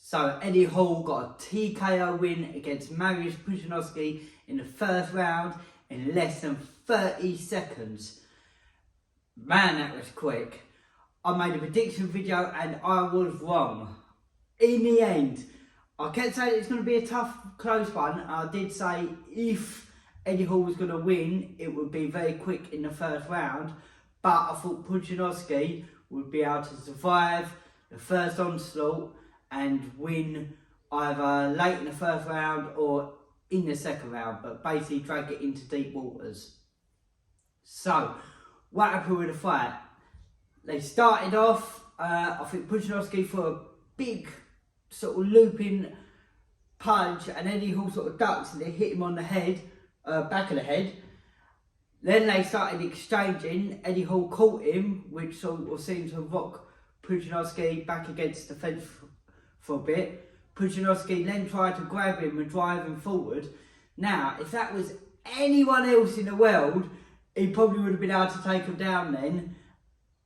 So Eddie Hall got a TKO win against Mariusz Pudzianowski in the first round in less than 30 seconds. Man, that was quick. I made a prediction video and I was wrong. In the end, I kept saying it's going to be a tough, close one. I did say if Eddie Hall was going to win, it would be very quick in the first round. But I thought Pudzianowski would be able to survive the first onslaught and win either late in the first round or in the second round, but basically drag it into deep waters. So, what happened with the fight? They started off, I think Pudzianowski for a big sort of looping punch, and Eddie Hall sort of ducks and they hit him on the head, back of the head. Then they started exchanging. Eddie Hall caught him, which sort of seemed to rock Pudzianowski back against the fence for a bit. Pudzianowski then tried to grab him and drive him forward. Now, if that was anyone else in the world, he probably would have been able to take him down then,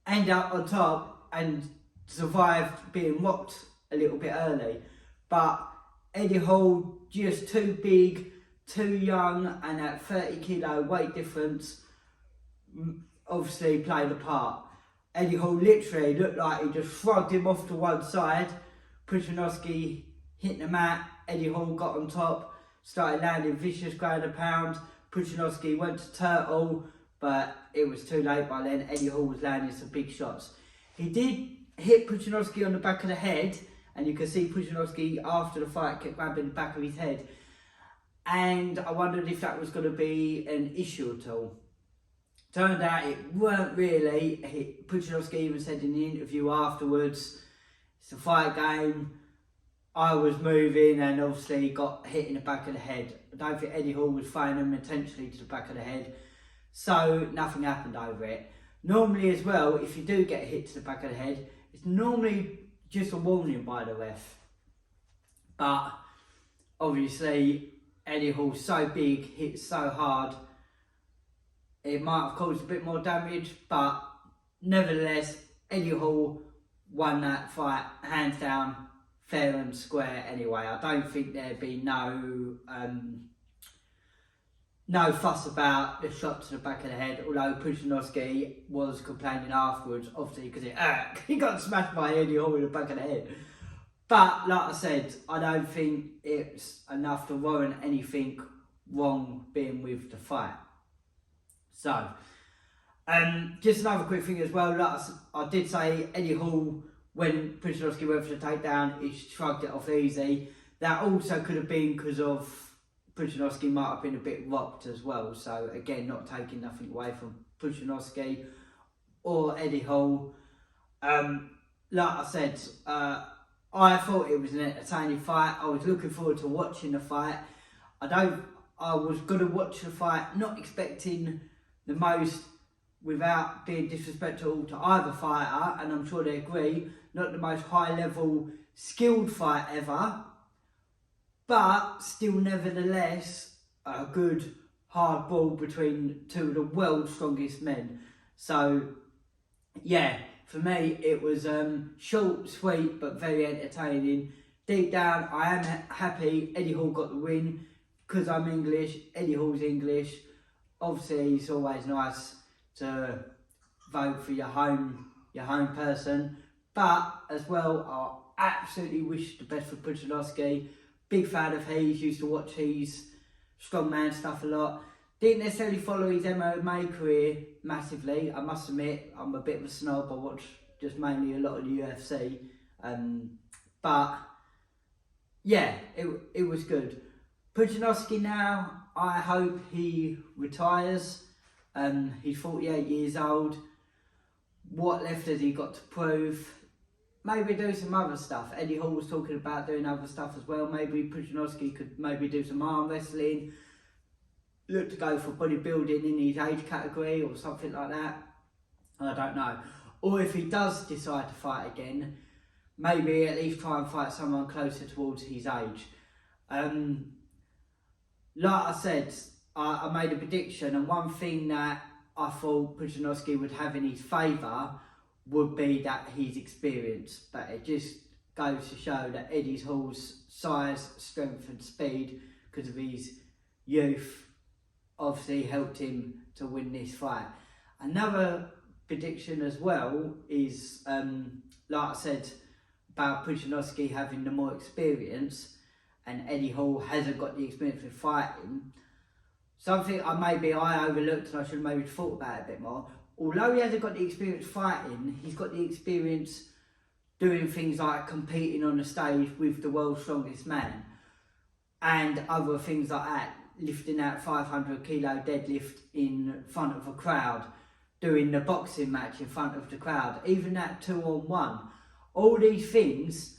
end up on top and survived being rocked a little bit early. But Eddie Hall, just too big, too young, and that 30 kilo weight difference obviously played a part. Eddie Hall literally looked like he just shrugged him off to one side. Pudzianowski hit the mat, Eddie Hall got on top, started landing vicious ground and pound. Pudzianowski went to turtle, but it was too late by then. Eddie Hall was landing some big shots. He did hit Pudzianowski on the back of the head, and you can see Pudzianowski after the fight kept grabbing the back of his head. And I wondered if that was going to be an issue at all. Turned out it weren't really. Pudzianowski even said in the interview afterwards, it's a fight game. I was moving and obviously got hit in the back of the head. I don't think Eddie Hall was throwing him intentionally to the back of the head. So nothing happened over it. Normally as well, if you do get hit to the back of the head, it's normally just a warning by the ref. But obviously Eddie Hall's so big, hit so hard, it might have caused a bit more damage, but nevertheless, Eddie Hall won that fight hands down, fair and square anyway. I don't think there'd be no fuss about the shot to the back of the head, although Pudzianowski was complaining afterwards, obviously because he got smashed by Eddie Hall in the back of the head. But like I said, I don't think it's enough to warrant anything wrong being with the fight. So, just another quick thing as well, like I did say Eddie Hall, when Pudzianowski went for the takedown, he shrugged it off easy. That also could have been because of Pudzianowski might have been a bit rocked as well. So again, not taking nothing away from Pudzianowski or Eddie Hall. Like I said, I thought it was an entertaining fight. I was looking forward to watching the fight. I was going to watch the fight, not expecting the most, without being disrespectful to either fighter, and I'm sure they agree, not the most high level skilled fight ever, but still nevertheless a good hard ball between two of the world's strongest men. So yeah, for me it was short, sweet, but very entertaining. Deep down I am happy Eddie Hall got the win, because I'm English, Eddie Hall's English. Obviously it's always nice to vote for your home person, but as well I absolutely wish the best for Pudzianowski. Big fan of his, used to watch his strongman stuff a lot. Didn't necessarily follow his MMA career massively, I must admit. I'm a bit of a snob, I watch just mainly a lot of the UFC. But yeah, it was good. Pudzianowski now, I hope he retires. He's 48 years old. What left has he got to prove? Maybe do some other stuff. Eddie Hall was talking about doing other stuff as well. Maybe Pudzianowski could maybe do some arm wrestling. Look to go for bodybuilding in his age category or something like that. I don't know. Or if he does decide to fight again, maybe at least try and fight someone closer towards his age. Like I said, I made a prediction, and one thing that I thought Pudzianowski would have in his favour would be that his experience, but it just goes to show that Eddie Hall's size, strength and speed, because of his youth, obviously helped him to win this fight. Another prediction as well is, like I said, about Pudzianowski having the more experience, and Eddie Hall hasn't got the experience with fighting. Something I overlooked, and I should have maybe thought about it a bit more. Although he hasn't got the experience fighting, he's got the experience doing things like competing on the stage with the world's strongest man, and other things like that, lifting out 500 kilo deadlift in front of a crowd, doing the boxing match in front of the crowd, even that 2-on-1. All these things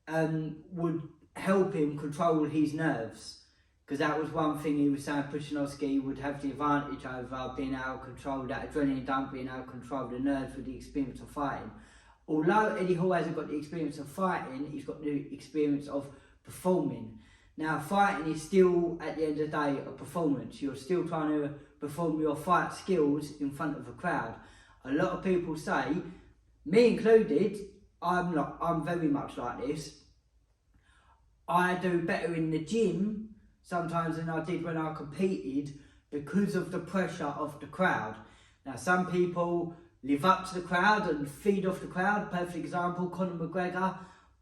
would help him control his nerves. Because that was one thing he was saying, Pudzianowski would have the advantage over being able to control that adrenaline dump, being able to control the nerves with the experience of fighting. Although Eddie Hall hasn't got the experience of fighting, he's got the experience of performing. Now, fighting is still, at the end of the day, a performance. You're still trying to perform your fight skills in front of a crowd. A lot of people say, me included, I'm very much like this. I do better in the gym sometimes than I did when I competed because of the pressure of the crowd. Now, some people live up to the crowd and feed off the crowd. Perfect example, Conor McGregor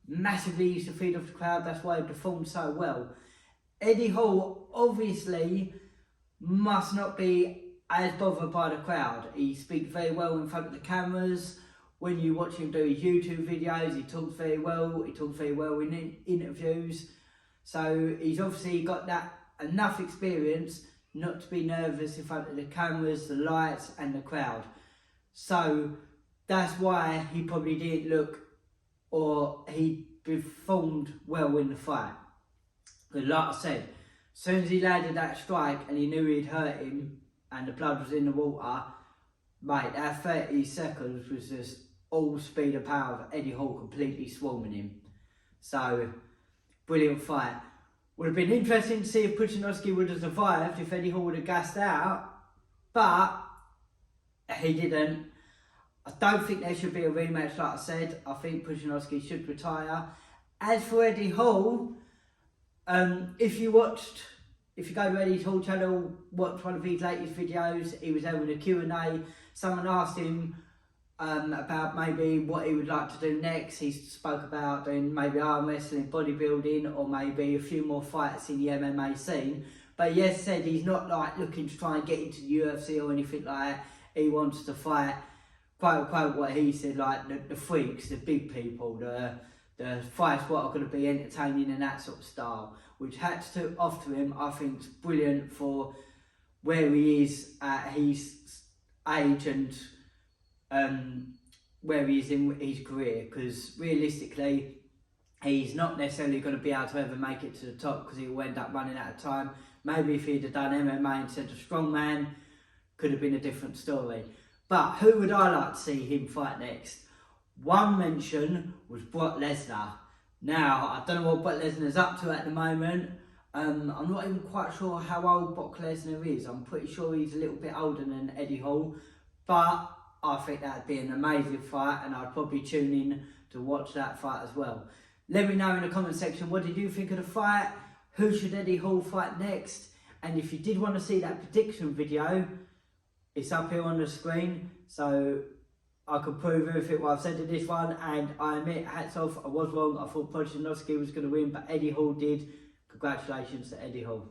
massively used to feed off the crowd. That's why he performed so well. Eddie Hall obviously must not be as bothered by the crowd. He speaks very well in front of the cameras. When you watch him do his YouTube videos, he talks very well. He talks very well in interviews. So he's obviously got that enough experience not to be nervous in front of the cameras, the lights and the crowd. So that's why he probably didn't look, or he performed well in the fight. Because like I said, as soon as he landed that strike and he knew he'd hurt him and the blood was in the water, mate, that 30 seconds was just all speed and power of Eddie Hall completely swarming him. So, brilliant fight. Would have been interesting to see if Pudzianowski would have survived, if Eddie Hall would have gassed out, but he didn't. I don't think there should be a rematch, like I said. I think Pudzianowski should retire. As for Eddie Hall, if you go to Eddie Hall channel, watch one of his latest videos, he was there with a Q&A. Someone asked him about maybe what he would like to do next. He spoke about doing maybe arm wrestling, bodybuilding, or maybe a few more fights in the MMA scene. But he has said he's not like looking to try and get into the UFC or anything like that. He wants to fight, quote unquote, what he said, like the freaks, the big people, the fights what are going to be entertaining and that sort of style, which hats off to him. I think it's brilliant for where he is at his age and where he is in his career, because realistically he's not necessarily going to be able to ever make it to the top because he will end up running out of time. Maybe if he'd have done MMA instead of strongman, could have been a different story. But who would I like to see him fight next? One mention was Brock Lesnar. Now, I don't know what Brock Lesnar's up to at the moment. I'm not even quite sure how old Brock Lesnar is. I'm pretty sure he's a little bit older than Eddie Hall, but I think that'd be an amazing fight, and I'd probably tune in to watch that fight as well. Let me know in the comment section, what did you think of the fight? Who should Eddie Hall fight next? And if you did want to see that prediction video, it's up here on the screen, so I could prove everything what I've said in this one. And I admit, hats off, I was wrong. I thought Pudzianowski was going to win, but Eddie Hall did. Congratulations to Eddie Hall.